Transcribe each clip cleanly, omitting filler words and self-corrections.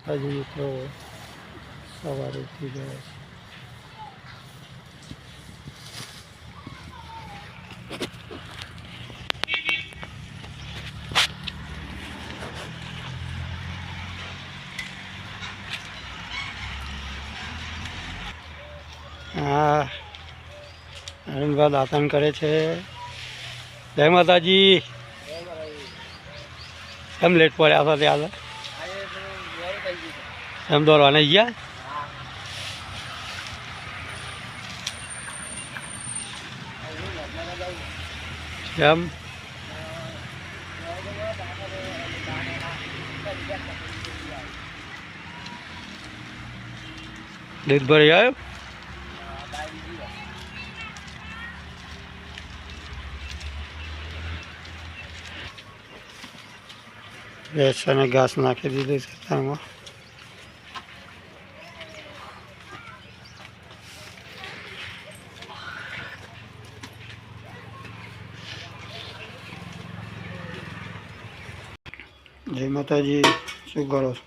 માતાજી મિત્રો સવારે ઉઠી ગયા છે. હા અરવિંદભાઈ દાતન કરે છે. જય માતાજી. કેમ લેટ પડ્યા હતા ત્યાં એમ દોરવા નહીં ગયા? કેમ દૂધ ભરી આવ્યો? ભેંસને ઘાસ નાખી દીધું છે ખેતરમાં. જય માતાજી. શું કરો છો?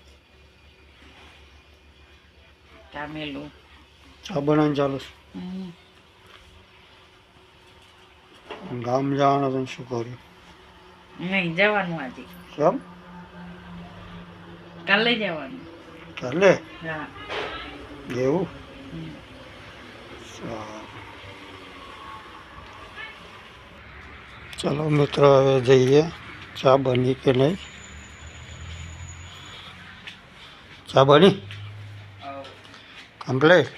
ચા બનાવીને ચાલુ છે. ગામ જવાનું હતું, શું કર્યું? નહીં જવાનું આજે. કેમ? કાલે જવાનું. કાલે? હા. એવું? ચલો મિત્રો હવે જઈએ. ચા બની કે નહીં? ચા બની કમ્પ્લીટ?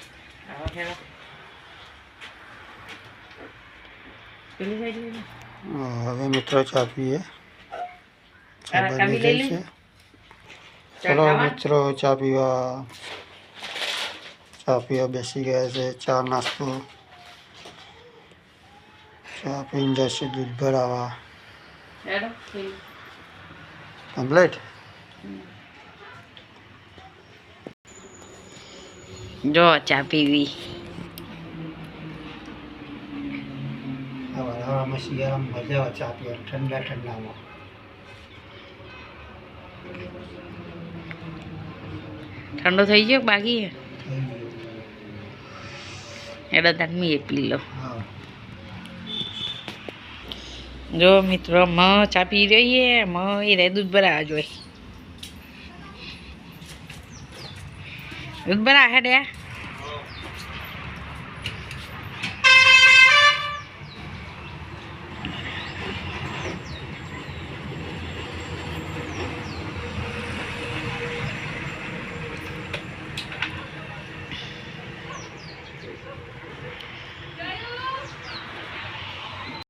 હવે મિત્રો ચા પીએ. ચા બની ગઈ છે. ચલો મિત્રો ચા પીવા બેસી ગયા છે. ચા નાસ્તો ચા પીને જશે દૂધ ભરાવા. કમ્પ્લીટ? જો ચા પીવી. હવામાં શિયાળામાં મજા આવે ચા પીવા, ઠંડા ઠંડામાં. ઠંડો થઈ ગયો બાકી એટલે તારમી પી લો. જો મિત્રો મ ચા પી રહીએ. મ એ રે દૂધ ભરાવા જોઈએ. દૂધ ભરા હેડ્યા.